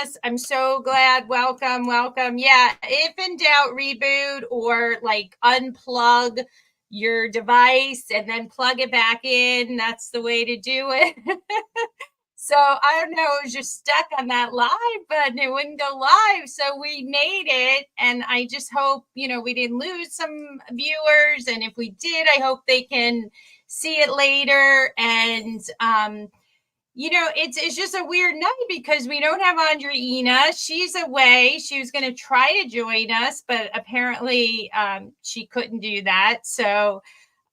us. I'm so glad. Welcome, welcome. Yeah, if in doubt, reboot or like unplug your device and then plug it back in. That's the way to do it. So I don't know, it was just stuck on that live button. It wouldn't go live. So we made it. And I just hope, we didn't lose some viewers. And if we did, I hope they can see it later. And, it's just a weird night because we don't have Andreina. She's away. She was going to try to join us, but apparently she couldn't do that. So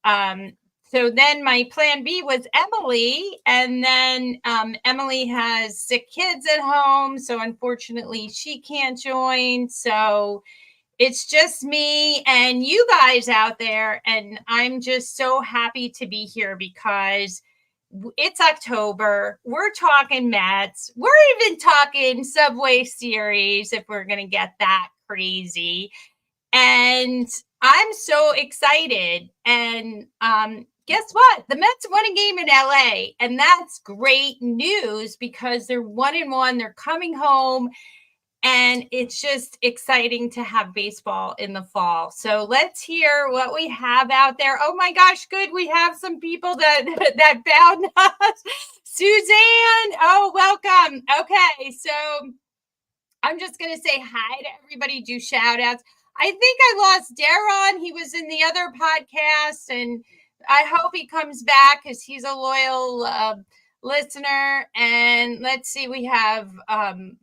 then my plan B was Emily, and then Emily has sick kids at home, so unfortunately she can't join. So it's just me and you guys out there, and I'm just so happy to be here because it's October. We're talking Mets. We're even talking Subway Series if we're going to get that crazy. And I'm so excited. And guess what? The Mets won a game in LA, and that's great news because they're 1-1. They're coming home, and it's just exciting to have baseball in the fall. So let's hear what we have out there. Oh my gosh, good. We have some people that found us. Suzanne, oh, welcome. Okay, so I'm just going to say hi to everybody, do shout outs. I think I lost Darron. He was in the other podcast, and I hope he comes back because he's a loyal listener. And let's see, we have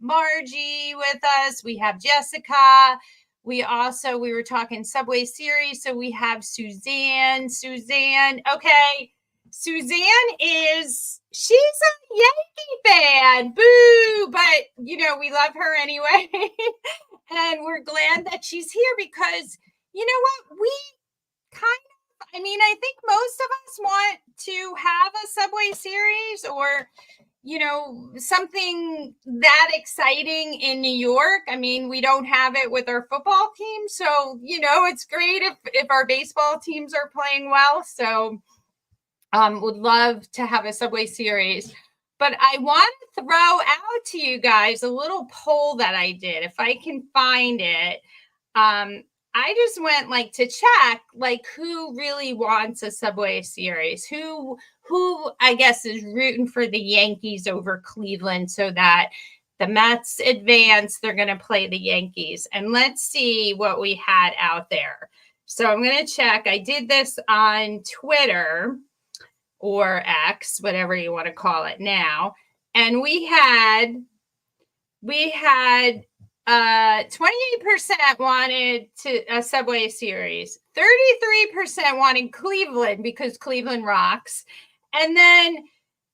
Margie with us. We have Jessica. We were talking Subway Series, so we have Suzanne. Okay. Suzanne she's a Yankee fan. Boo! But, we love her anyway. And we're glad that she's here because, you know what? I think most of us want to have a Subway Series or, something that exciting in New York. I mean, we don't have it with our football team. So, it's great if our baseball teams are playing well. So, would love to have a Subway Series. But I want to throw out to you guys a little poll that I did. If I can find it, I just went to check who really wants a Subway Series, who I guess is rooting for the Yankees over Cleveland so that the Mets advance. They're going to play the Yankees. And let's see what we had out there. So I'm going to check. I did this on Twitter or X, whatever you want to call it now. And we had 28% wanted a Subway Series. 33% wanted Cleveland because Cleveland rocks. And then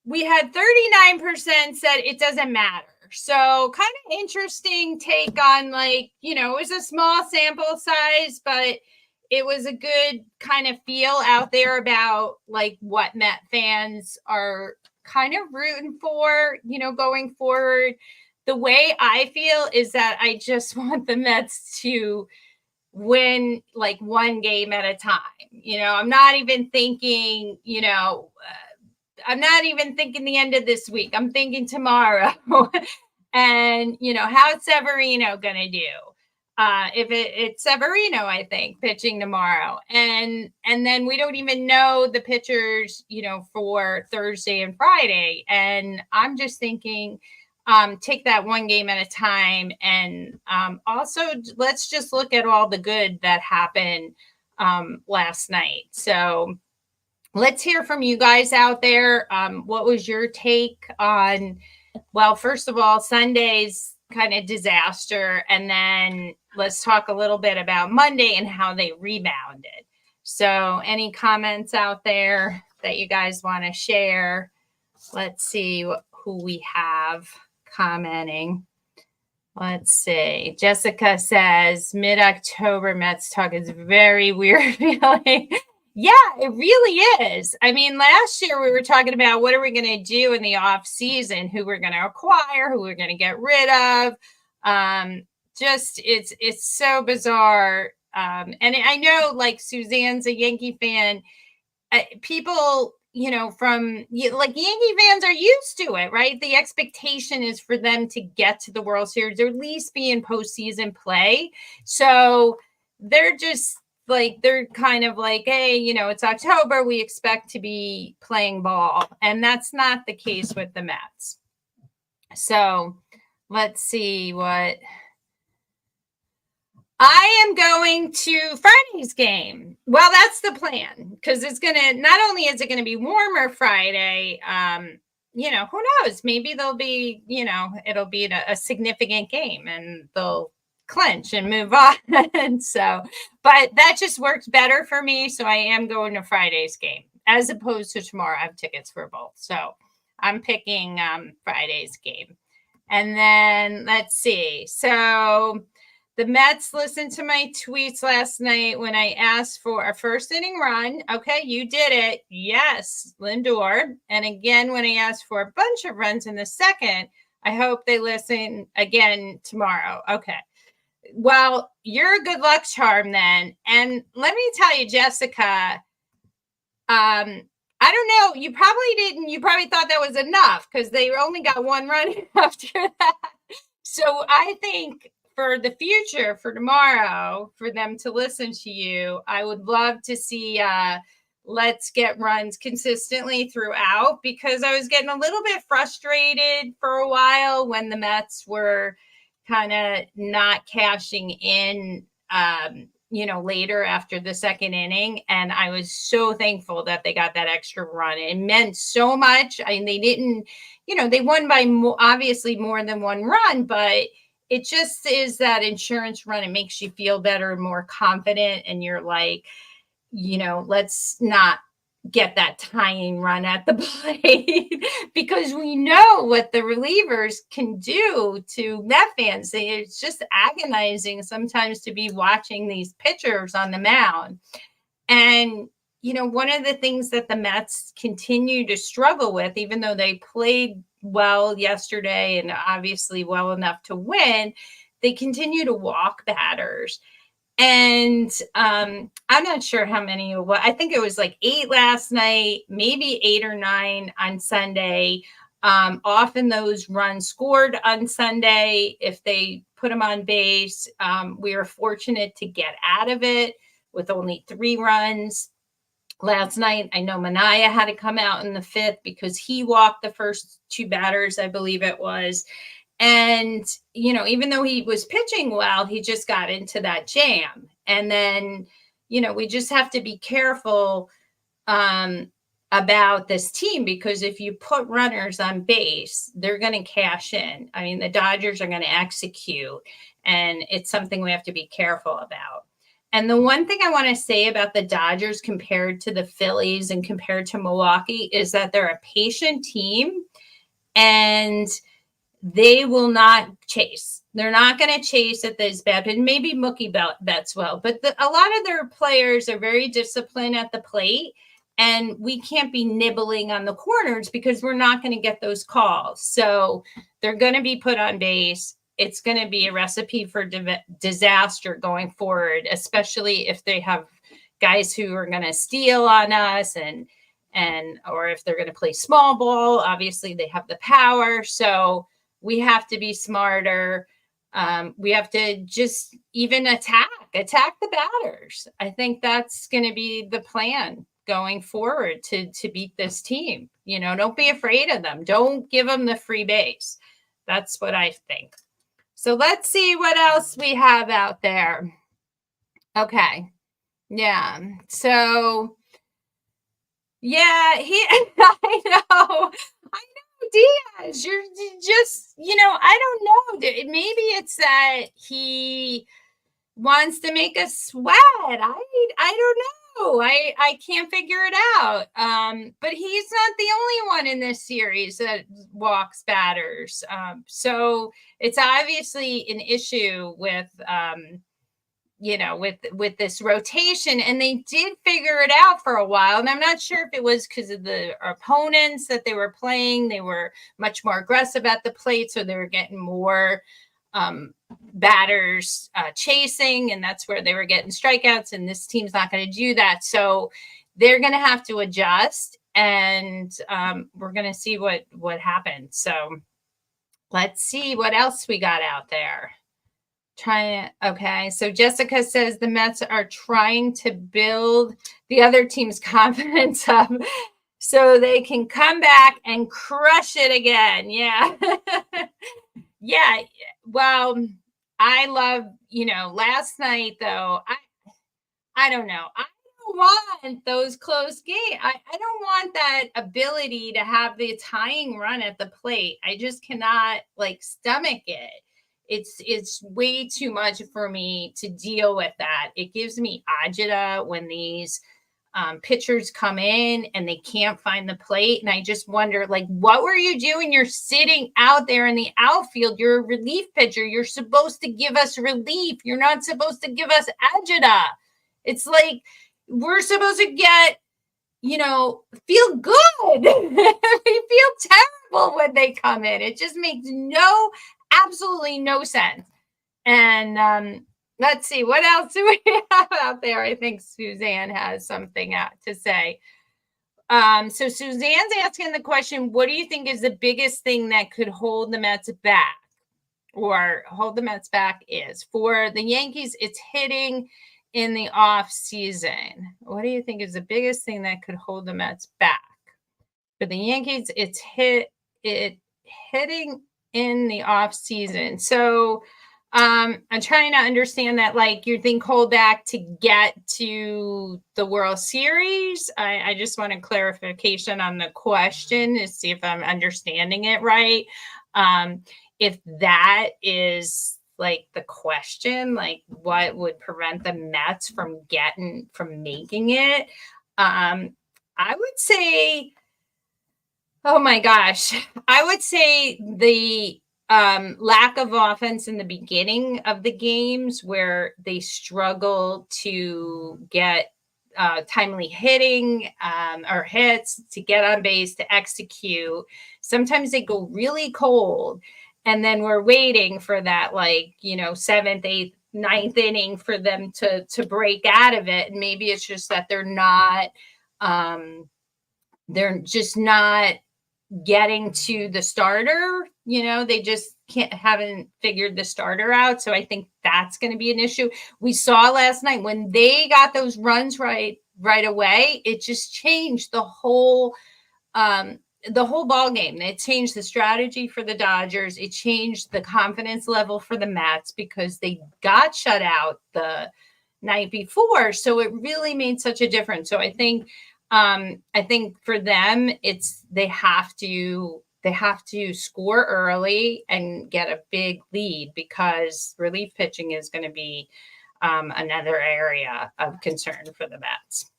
we had 39% said it doesn't matter. So kind of interesting take on it was a small sample size, but it was a good kind of feel out there about what Met fans are kind of rooting for, going forward. The way I feel is that I just want the Mets to win one game at a time. I'm not even thinking, I'm not even thinking the end of this week. I'm thinking tomorrow. And, how's Severino going to do? If it's Severino, I think, pitching tomorrow. And then we don't even know the pitchers, for Thursday and Friday. And I'm just thinking, take that one game at a time. And also, let's just look at all the good that happened last night. So let's hear from you guys out there. What was your take on, well, first of all, Sunday's kind of disaster, and then let's talk a little bit about Monday and how they rebounded. So any comments out there that you guys want to share? Let's see who we have commenting. Let's see. Jessica says mid-October Mets talk is very weird feeling. Yeah, it really is. I mean, last year we were talking about what are we going to do in the off season, who we're going to acquire, who we're going to get rid of. Just it's so bizarre. And I know Suzanne's a Yankee fan. People, like Yankee fans are used to it, right? The expectation is for them to get to the World Series or at least be in postseason play. So they're just like, they're kind of like, hey, it's October. We expect to be playing ball. And that's not the case with the Mets. So let's see what. I am going to Friday's game. Well, that's the plan, because it's not only is it going to be warmer Friday, who knows? Maybe they'll be, it'll be a significant game and they'll clinch and move on. So, but that just works better for me. So I am going to Friday's game as opposed to tomorrow. I have tickets for both. So I'm picking Friday's game. And then let's see. So the Mets listened to my tweets last night when I asked for a first inning run. Okay, you did it. Yes, Lindor. And again, when I asked for a bunch of runs in the second, I hope they listen again tomorrow. Okay. Well, you're a good luck charm then. And let me tell you, Jessica, I don't know. You probably thought that was enough because they only got one run after that. So I think for the future, for tomorrow, for them to listen to you, I would love to see let's get runs consistently throughout, because I was getting a little bit frustrated for a while when the Mets were kind of not cashing in, later after the second inning. And I was so thankful that they got that extra run. It meant so much. I mean, they didn't, they won by obviously more than one run, but it just is that insurance run. It makes you feel better and more confident. And you're like, let's not get that tying run at the plate because we know what the relievers can do to Met fans. It's just agonizing sometimes to be watching these pitchers on the mound. And, one of the things that the Mets continue to struggle with, even though they played well yesterday and obviously well enough to win, they continue to walk batters. And I'm not sure how many it was. I think it was like 8 last night, maybe 8 or 9 on Sunday. Often those runs scored on Sunday if they put them on base. We were fortunate to get out of it with only 3 runs. Last night, I know Manaea had to come out in the 5th because he walked the first 2 batters, I believe it was. And, even though he was pitching well, he just got into that jam. And then, we just have to be careful about this team, because if you put runners on base, they're going to cash in. I mean, the Dodgers are going to execute, and it's something we have to be careful about. And the one thing I want to say about the Dodgers compared to the Phillies and compared to Milwaukee is that they're a patient team, and they will not chase. They're not going to chase at this bad, and maybe Mookie Betts will. But a lot of their players are very disciplined at the plate, and we can't be nibbling on the corners because we're not going to get those calls. So they're going to be put on base. It's going to be a recipe for disaster going forward, especially if they have guys who are going to steal on us or if they're going to play small ball. Obviously, they have the power. So we have to be smarter. We have to just even attack the batters. I think that's going to be the plan going forward to beat this team. Don't be afraid of them. Don't give them the free base. That's what I think. So let's see what else we have out there. Okay. Yeah. So, yeah, I know. Diaz, you're just, I don't know. Maybe it's that he wants to make us sweat. I don't know. I can't figure it out. But he's not the only one in this series that walks batters. So it's obviously an issue with with this rotation, and they did figure it out for a while. And I'm not sure if it was because of the opponents that they were playing. They were much more aggressive at the plate, so they were getting more batters chasing, and that's where they were getting strikeouts, and this team's not going to do that. So they're going to have to adjust. and we're going to see what happens. So let's see what else we got out there. Okay, so Jessica says the Mets are trying to build the other team's confidence up so they can come back and crush it again. Yeah. Yeah. Well, I love, last night though, I don't know. I don't want those close games. I don't want that ability to have the tying run at the plate. I just cannot stomach it. It's way too much for me to deal with that. It gives me agita when these pitchers come in and they can't find the plate. And I just wonder, what were you doing? You're sitting out there in the outfield. You're a relief pitcher. You're supposed to give us relief. You're not supposed to give us agita. It's like we're supposed to get, feel good. We feel terrible when they come in. It just makes absolutely no sense. And let's see, what else do we have out there? I think Suzanne has something to say. So Suzanne's asking the question, what do you think is the biggest thing that could hold the Mets back? Or hold the Mets back is? For the Yankees, it's hitting in the off season. What do you think is the biggest thing that could hold the Mets back? For the Yankees, it's hitting in the off season. So I'm trying to understand that, you think hold back to get to the World Series. I just want a clarification on the question to see if I'm understanding it right. If that is the question, what would prevent the Mets from making it? I would say, oh my gosh, I would say the lack of offense in the beginning of the games where they struggle to get timely hitting or hits, to get on base, to execute. Sometimes they go really cold. And then we're waiting for that, seventh, eighth, ninth inning for them to break out of it. And maybe it's just that they're just not getting to the starter. They just haven't figured the starter out. So I think that's going to be an issue. We saw last night when they got those runs right away, it just changed the whole ball game. It changed the strategy for the Dodgers. It changed the confidence level for the Mets because they got shut out the night before. So it really made such a difference. So I think for them, they have to score early and get a big lead because relief pitching is going to be another area of concern for the Mets.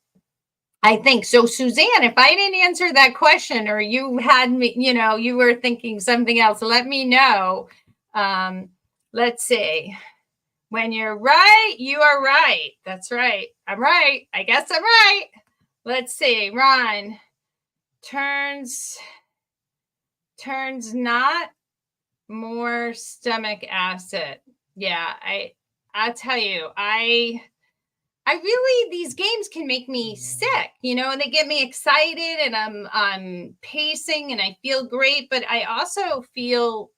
I think so. Suzanne, if I didn't answer that question or you had me, you were thinking something else, let me know. Let's see. When you're right, you are right. That's right. I'm right. I guess I'm right. Let's see. Ron, turns not more stomach acid. Yeah, I'll tell you, I really, these games can make me sick, and they get me excited and I'm pacing and I feel great, but I also feel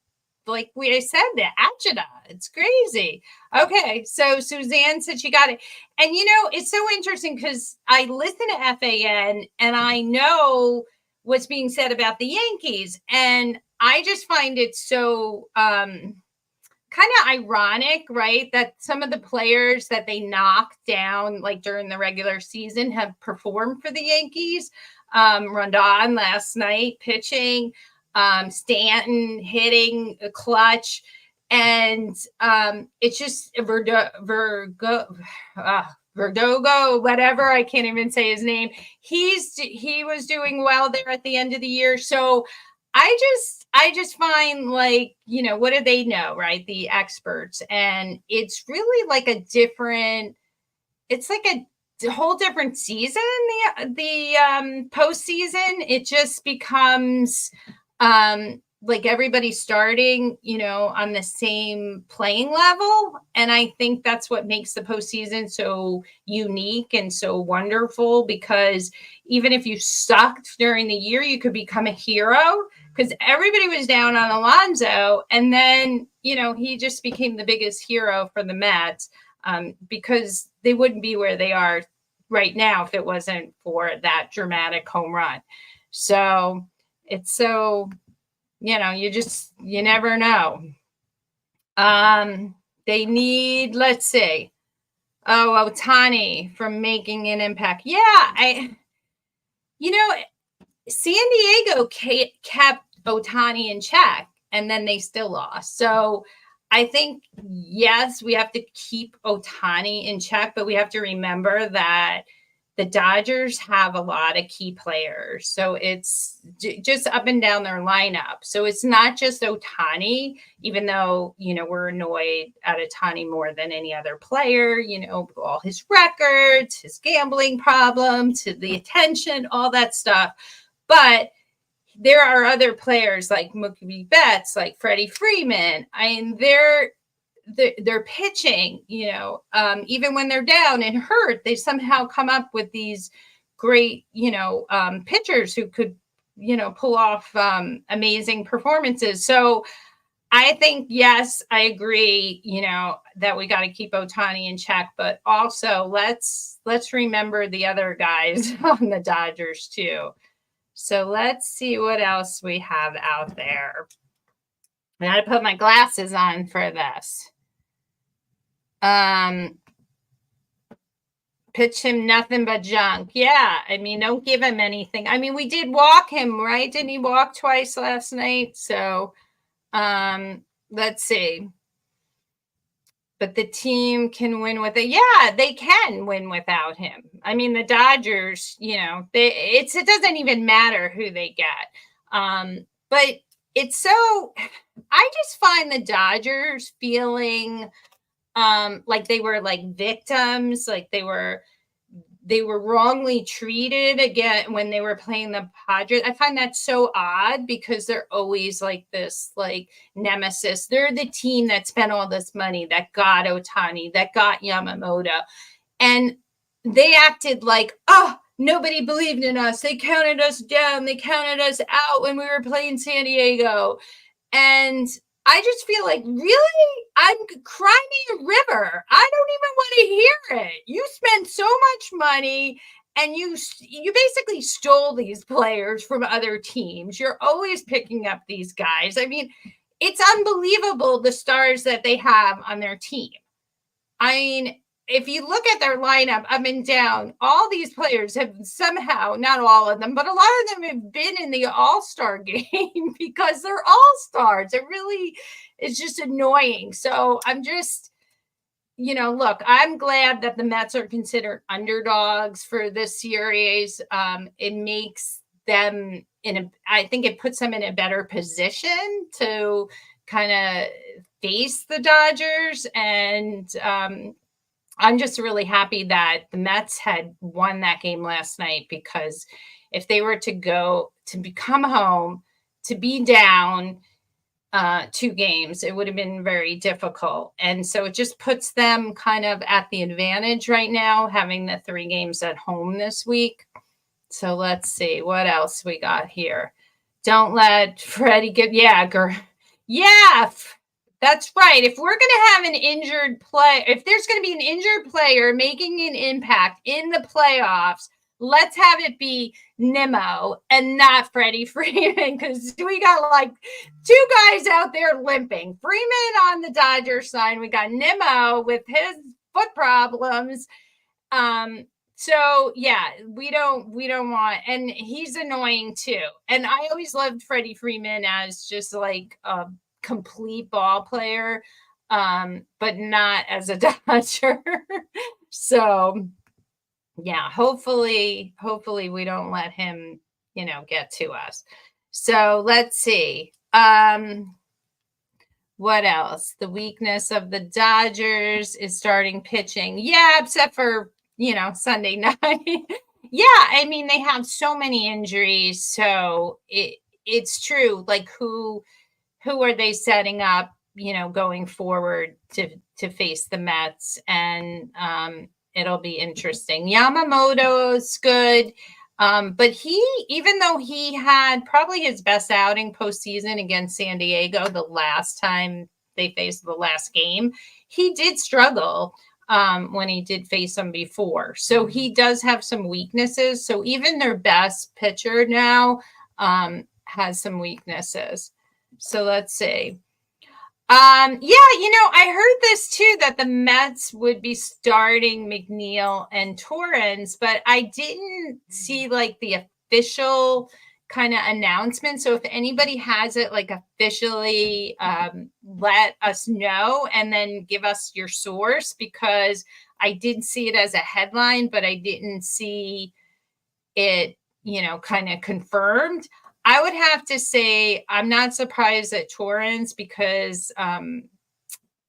like I said, the agita. It's crazy. Okay, so Suzanne said she got it. And, it's so interesting because I listen to FAN and I know what's being said about the Yankees. And I just find it so kind of ironic, right, that some of the players that they knocked down during the regular season have performed for the Yankees. Rondon last night pitching, Stanton hitting a clutch, and it's just Verdugo, whatever, I can't even say his name. He was doing well there at the end of the year. So I just find what do they know, right? The experts. And it's really it's a whole different season. The postseason, it just becomes like everybody's starting, on the same playing level. And I think that's what makes the postseason so unique and so wonderful, because even if you sucked during the year, you could become a hero, because everybody was down on Alonso. And then, he just became the biggest hero for the Mets, because they wouldn't be where they are right now if it wasn't for that dramatic home run. So it's so, you never know. They need, let's see. Oh, Ohtani from making an impact. Yeah, San Diego kept Ohtani in check, and then they still lost. So I think, yes, we have to keep Ohtani in check, but we have to remember that the Dodgers have a lot of key players. So it's just up and down their lineup. So it's not just Ohtani, even though, we're annoyed at Ohtani more than any other player, all his records, his gambling problems, the attention, all that stuff. But there are other players like Mookie Betts, like Freddie Freeman. I mean, they're pitching, even when they're down and hurt, they somehow come up with these great, pitchers who could, pull off amazing performances. So I think, yes, I agree, that we got to keep Ohtani in check, but also let's remember the other guys on the Dodgers too. So let's see what else we have out there. I got to put my glasses on for this. Pitch him nothing but junk. Yeah, I mean, don't give him anything. I mean, we did walk him, right? Didn't he walk twice last night? So, let's see. But the team can win with it. Yeah, they can win without him. I mean, the Dodgers, it doesn't even matter who they get. But it's so, I just find the Dodgers feeling like they were like victims, like they were wrongly treated again when they were playing the Padres. I find that so odd, because they're always like this, like, nemesis. They're the team that spent all this money, that got Ohtani, that got Yamamoto, and they acted like, oh, nobody believed in us. They counted us down. They counted us out when we were playing San Diego. And I just feel like, really? Cry me a river. I don't even want to hear it. You spent so much money, and you basically stole these players from other teams. You're always picking up these guys. I mean, it's unbelievable, the stars that they have on their team. I mean, if you look at their lineup up and down, all these players have somehow, not all of them, but a lot of them have been in the All-Star game because they're all-stars. It really is just annoying. So I'm just, look, I'm glad that the Mets are considered underdogs for this series. It makes them I think it puts them in a better position to kind of face the Dodgers. And, I'm just really happy that the Mets had won that game last night, because if they were to come home, to be down 2 games, it would have been very difficult. And so it just puts them kind of at the advantage right now, having the 3 games at home this week. So let's see what else we got here. Don't let Freddie get, that's right. If we're going to have an injured player, if there's going to be an injured player making an impact in the playoffs, let's have it be Nimmo and not Freddie Freeman, because we got like 2 guys out there limping. Freeman on the Dodgers side, we got Nimmo with his foot problems. So yeah, we don't want, and he's annoying too. And I always loved Freddie Freeman as just like a complete ball player, but not as a Dodger. So yeah, hopefully we don't let him, get to us. So let's see. What else? The weakness of the Dodgers is starting pitching. Yeah, except for, Sunday night. Yeah, I mean, they have so many injuries, so it's true. Like who are they setting up, going forward to face the Mets? And it'll be interesting. Yamamoto's good. But even though he had probably his best outing postseason against San Diego the last time they faced the last game, he did struggle when he did face them before. So he does have some weaknesses. So even their best pitcher now has some weaknesses. So let's see. I heard this too, that the Mets would be starting McNeil and Torrens, but I didn't see like the official kind of announcement. So if anybody has it like officially, let us know and then give us your source, because I did see it as a headline, but I didn't see it, kind of confirmed. I would have to say I'm not surprised at Torrens, because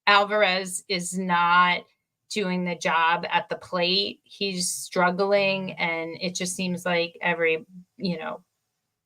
Alvarez is not doing the job at the plate. He's struggling, and it just seems like every,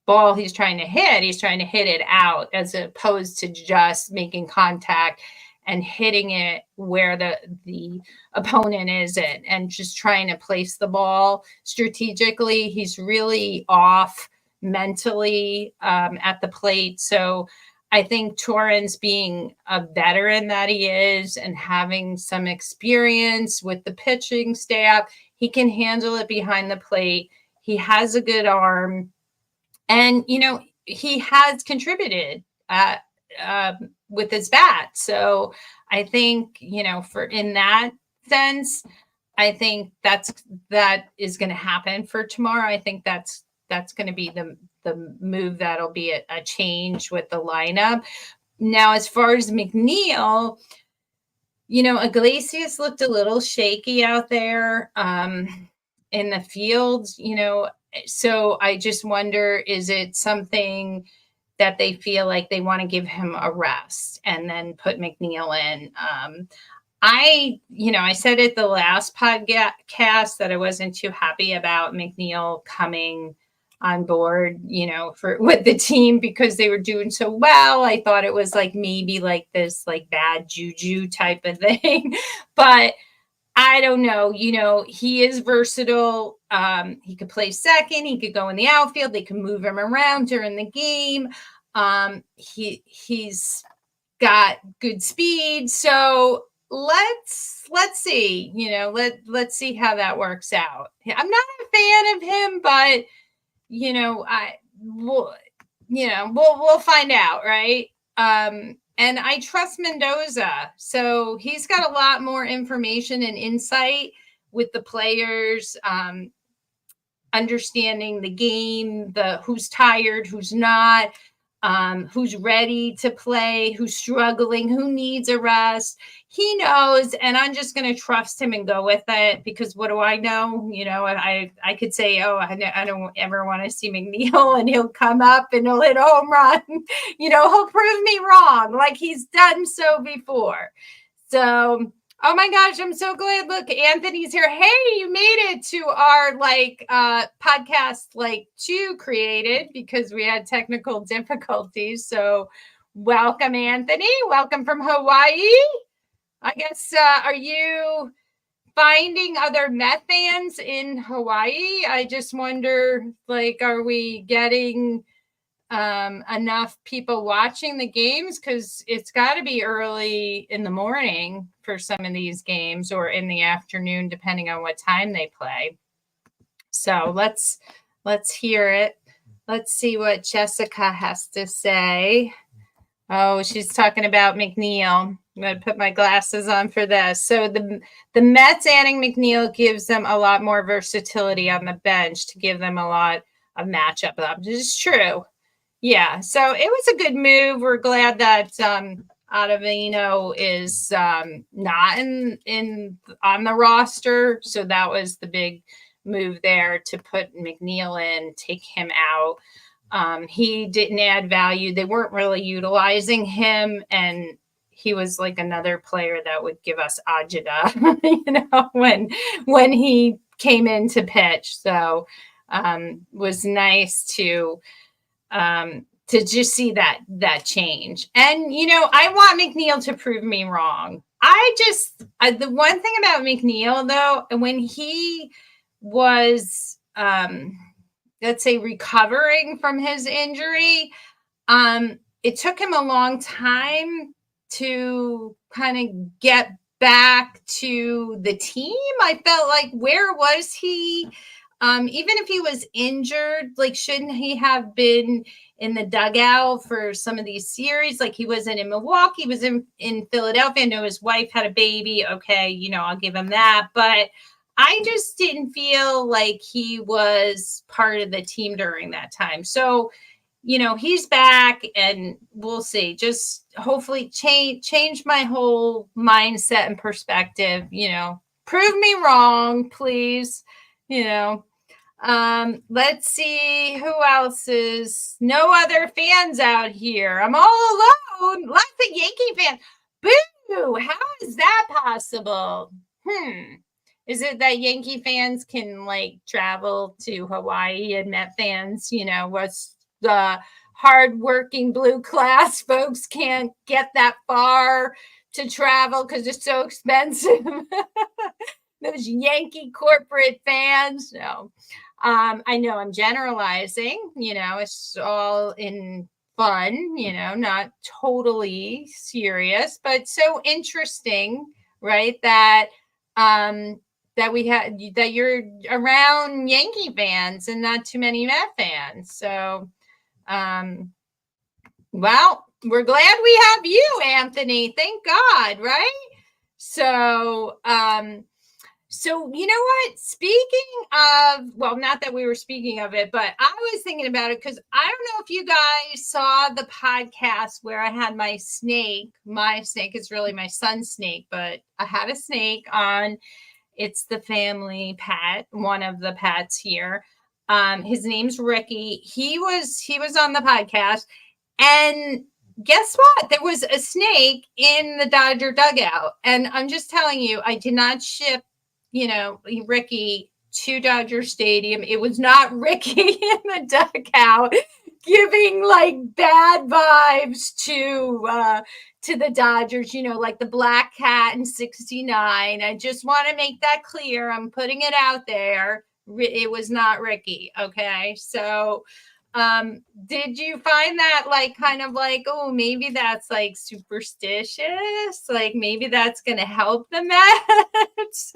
ball he's trying to hit it out, as opposed to just making contact and hitting it where the opponent isn't, and just trying to place the ball strategically. He's really off mentally at the plate. So I think Torrens, being a veteran that he is and having some experience with the pitching staff, he can handle it behind the plate. He has a good arm, and he has contributed with his bat. So I think, for in that sense, I think that is going to happen for tomorrow. I think that's going to be the move. That'll be a change with the lineup. Now, as far as McNeil, Iglesias looked a little shaky out there in the field, so I just wonder, is it something that they feel like they want to give him a rest and then put McNeil in? I said at the last podcast that I wasn't too happy about McNeil coming on board, with the team, because they were doing so well. I thought it was like maybe like this like bad juju type of thing, but I don't know. He is versatile. He could play second. He could go in the outfield. They can move him around during the game. He's got good speed. So let's see. Let's see how that works out. I'm not a fan of him, but we'll find out, right? And I trust Mendoza. So he's got a lot more information and insight with the players, understanding the game, who's tired, who's not, who's ready to play, who's struggling, who needs a rest. He knows, and I'm just going to trust him and go with it, because what do I know? I could say, I don't ever want to see McNeil, and he'll come up and he'll hit a home run. He'll prove me wrong, like he's done so before. So, oh my gosh, I'm so glad. Look, Anthony's here. Hey, you made it to our podcast 2 created, because we had technical difficulties. So welcome, Anthony. Welcome from Hawaii. I guess, are you finding other Met fans in Hawaii? I just wonder, are we getting enough people watching the games? Because it's got to be early in the morning for some of these games, or in the afternoon, depending on what time they play. So let's hear it. Let's see what Jessica has to say. Oh, she's talking about McNeil. I'm going to put my glasses on for this. So the Mets adding McNeil gives them a lot more versatility on the bench, to give them a lot of matchup. This is true. Yeah, so it was a good move. We're glad that Ottavino is not on the roster. So that was the big move there, to put McNeil in, take him out. He didn't add value. They weren't really utilizing him, and he was like another player that would give us agita, when he came in to pitch. So was nice to to just see that change. And I want McNeil to prove me wrong. The one thing about McNeil though, when he was let's say recovering from his injury, it took him a long time to kind of get back to the team. I felt like, where was he? Even if he was injured, like, shouldn't he have been in the dugout for some of these series? Like, he wasn't in Milwaukee, he was in Philadelphia. I know his wife had a baby. Okay, I'll give him that. But I just didn't feel like he was part of the team during that time. So, he's back, and we'll see. Just hopefully change my whole mindset and perspective. Prove me wrong, please. Let's see who else is. No other fans out here. I'm all alone. Lots of Yankee fans. Boo! How is that possible? Is it that Yankee fans can travel to Hawaii and Met fans, what's the hardworking blue class folks can't get that far to travel because it's so expensive? Those Yankee corporate fans. No. I know I'm generalizing, it's all in fun, not totally serious, but so interesting, right? That you're around Yankee fans and not too many Met fans. So, well, we're glad we have you, Anthony. Thank God, right? So, you know what? Speaking of, well, not that we were speaking of it, but I was thinking about it because I don't know if you guys saw the podcast where I had my snake. My snake is really my son's snake, but I had a snake on. It's the family pet, one of the pets here. His name's Ricky. He was on the podcast, and guess what? There was a snake in the Dodger dugout, and I'm just telling you, I did not ship Ricky to Dodger Stadium. It was not Ricky in the dugout giving bad vibes to the Dodgers, like the black cat in 69. I just want to make that clear. I'm putting it out there. It was not Ricky. Okay. So, did you find that oh, maybe that's superstitious? Maybe that's going to help the Mets?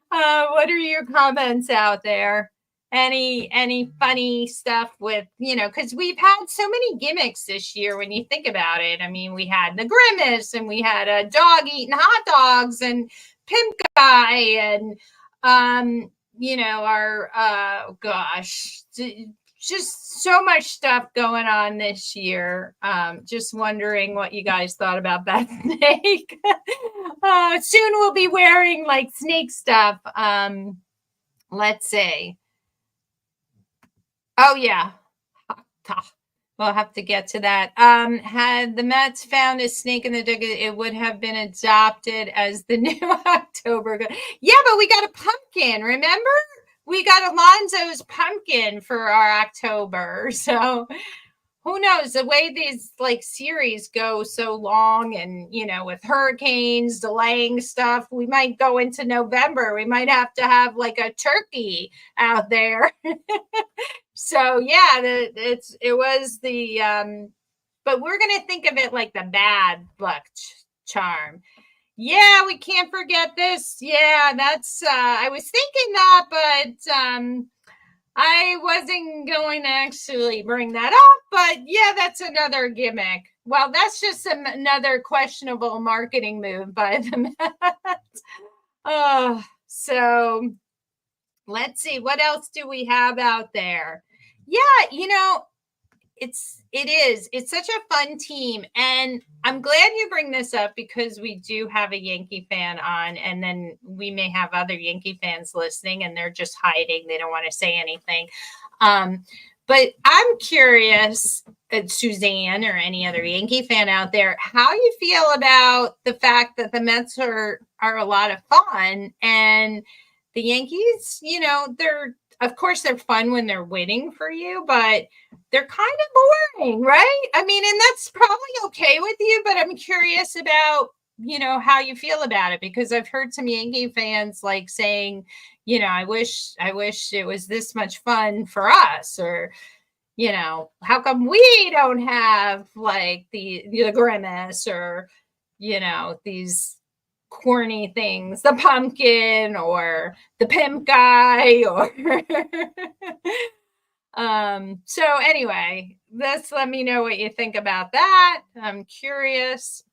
What are your comments out there? Any funny stuff with, because we've had so many gimmicks this year when you think about it. I mean, we had the Grimace, and we had a dog eating hot dogs, and Pimp Guy, and our gosh, just so much stuff going on this year. Just wondering what you guys thought about that snake. Soon we'll be wearing snake stuff. Let's see. Oh yeah. We'll have to get to that. Had the Mets found a snake in the dugout, it would have been adopted as the new October. Yeah, but we got a pumpkin, remember? We got Alonso's pumpkin for our October. So who knows, the way these series go so long, and with hurricanes delaying stuff, we might go into November. We might have to have a turkey out there. So yeah, it was the but we're gonna think of it like the bad luck charm. Yeah, we can't forget this. Yeah, that's I was thinking that, but I wasn't going to actually bring that up. But yeah, that's another gimmick. Well, that's just another questionable marketing move by the Mets. Oh, so let's see, what else do we have out there? Yeah, it's such a fun team, and I'm glad you bring this up because we do have a Yankee fan on, and then we may have other Yankee fans listening and they're just hiding. They don't want to say anything. But I'm curious, Suzanne or any other Yankee fan out there, how you feel about the fact that the Mets are a lot of fun, and the Yankees, of course, they're fun when they're winning for you, but they're kind of boring, right? I mean, and that's probably okay with you, but I'm curious about, how you feel about it, because I've heard some Yankee fans like saying, I wish it was this much fun for us, or, how come we don't have like the grimace, or, these corny things, the pumpkin or the pimp guy, or so anyway, let me know what you think about that. I'm curious.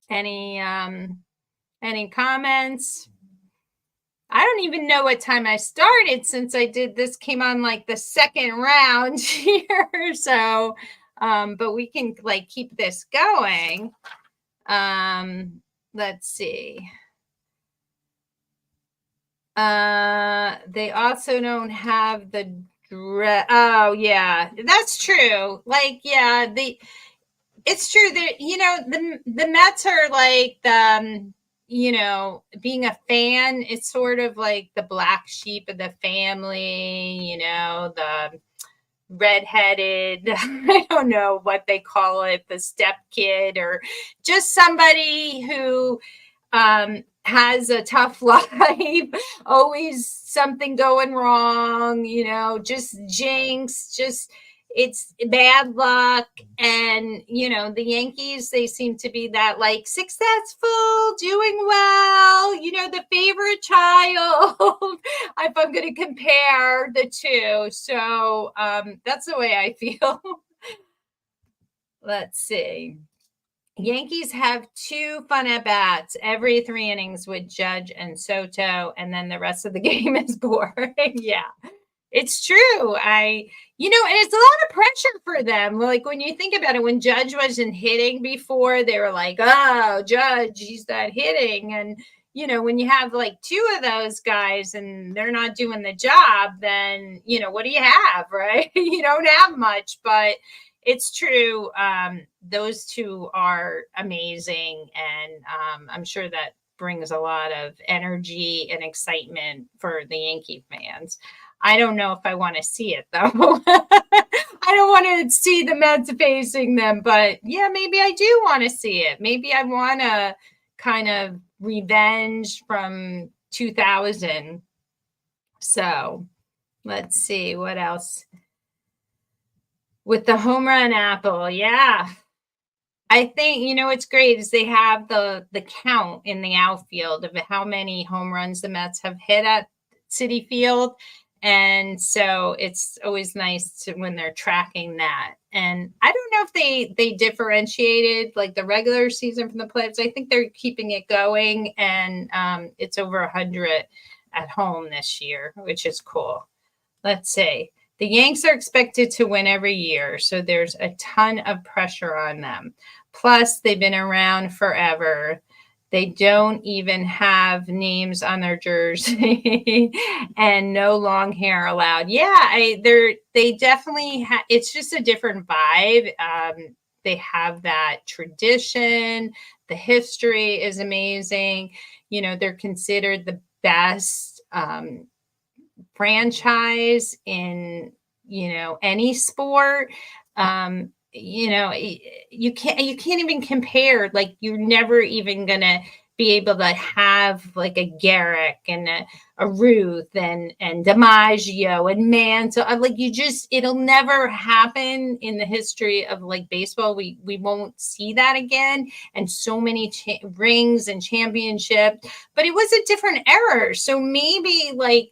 Any comments? I don't even know what time I started, since I did this, came on like the second round here. So but we can like keep this going. Let's see. They also don't have the oh yeah, that's true. Like, yeah, it's true that the Mets are like being a fan, it's sort of like the black sheep of the family, the redheaded, I don't know what they call it, the step kid, or just somebody who has a tough life, always something going wrong, just jinx, just it's bad luck. And the Yankees, they seem to be that like successful, doing well, the favorite child, if I'm going to compare the two. So that's the way I feel. Let's see. Yankees have 2 fun at bats every 3 innings with Judge and Soto, and then the rest of the game is boring. Yeah, it's true. And it's a lot of pressure for them. Like, when you think about it, when Judge wasn't hitting before, they were like, oh, Judge, he's not hitting. And, when you have like 2 of those guys and they're not doing the job, then, what do you have, right? You don't have much, but it's true. Those 2 are amazing. And I'm sure that brings a lot of energy and excitement for the Yankee fans. I don't know if I want to see it, though. I don't want to see the Mets facing them, but yeah, maybe I do want to see it. Maybe I want to kind of revenge from 2000. So let's see what else. With the home run apple, yeah. I think, what's great is they have the count in the outfield of how many home runs the Mets have hit at Citi Field. And so it's always nice when they're tracking that. And I don't know if they differentiated like the regular season from the playoffs. I think they're keeping it going, and it's over 100 at home this year, which is cool. Let's see. The Yanks are expected to win every year, so there's a ton of pressure on them. Plus, they've been around forever. They don't even have names on their jersey, and no long hair allowed. Yeah, they definitely it's just a different vibe. They have that tradition. The history is amazing. They're considered the best franchise in any sport. You can't even compare. Like, you're never even gonna be able to have like a Garrick and a Ruth and DiMaggio and Mantle. Like, it'll never happen in the history of like baseball. We won't see that again. And so many rings and championships, but it was a different era. So maybe like,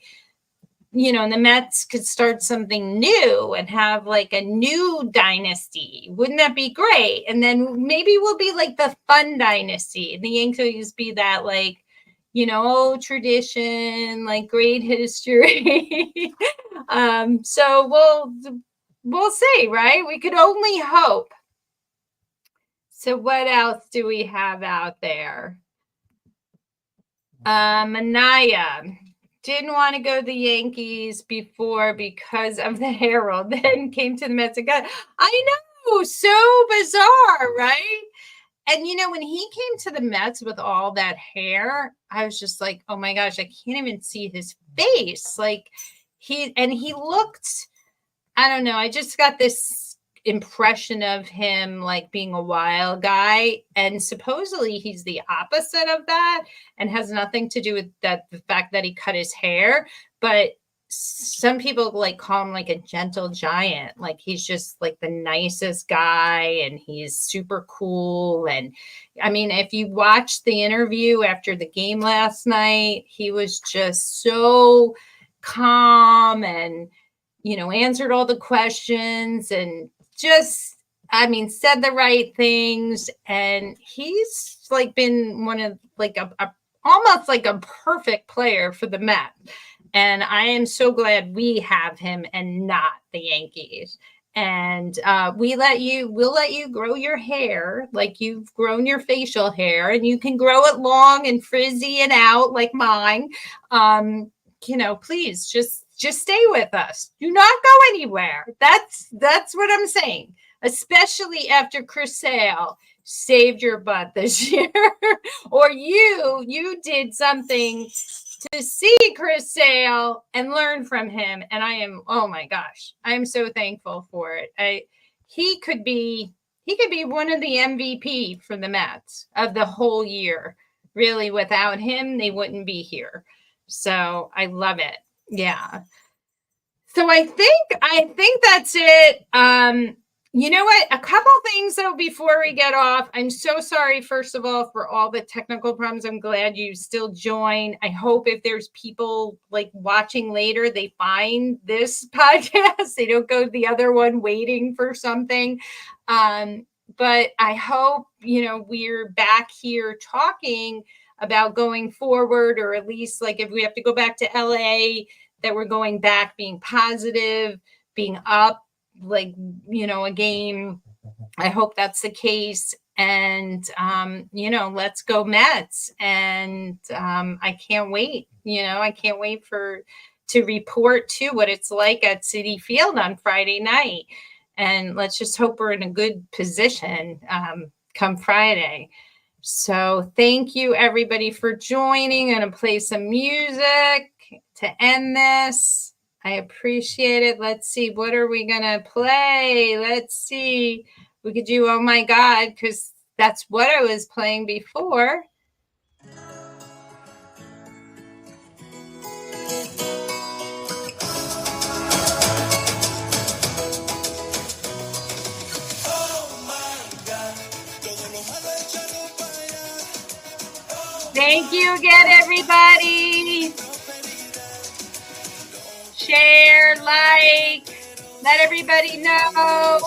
the Mets could start something new and have like a new dynasty. Wouldn't that be great? And then maybe we'll be like the fun dynasty. The Yankees be that like, old tradition, like great history. So we'll see, right? We could only hope. So what else do we have out there? Manaya didn't want to go to the Yankees before because of the Herald, then came to the Mets and got, I know, so bizarre, right? And when he came to the Mets with all that hair, I was just like, oh my gosh, I can't even see his face. Like, he looked, I don't know, I just got this impression of him like being a wild guy, and supposedly he's the opposite of that and has nothing to do with that, the fact that he cut his hair. But some people like call him like a gentle giant, like he's just like the nicest guy and he's super cool. And I mean, if you watched the interview after the game last night, he was just so calm and, you know, answered all the questions and just, I mean, said the right things. And he's like been one of like a almost like a perfect player for the Mets. And I am so glad we have him and not the Yankees. And we'll let you grow your hair like you've grown your facial hair, and you can grow it long and frizzy and out like mine. You know, please just stay with us. Do not go anywhere. That's what I'm saying. Especially after Chris Sale saved your butt this year, or you did something to see Chris Sale and learn from him. And I am, oh my gosh, I am so thankful for it. He could be one of the MVP for the Mets of the whole year. Really, without him, they wouldn't be here. So I love it. Yeah. So I think that's it. You know what? A couple things though before we get off. I'm so sorry, first of all, for all the technical problems. I'm glad you still join. I hope if there's people like watching later, they find this podcast. They don't go to the other one waiting for something. But I hope, you know, we're back here talking about going forward, or at least like if we have to go back to LA, that we're going back being positive, being up, like, you know, a game. I hope that's the case. And, you know, let's go Mets. And I can't wait, you know, I can't wait to report to what it's like at Citi Field on Friday night. And let's just hope we're in a good position come Friday. So thank you everybody for joining. I'm going to play some music to end this. I appreciate it. Let's see. What are we going to play? Let's see. We could do, oh my God, because that's what I was playing before. Thank you again, everybody. Share, like, let everybody know.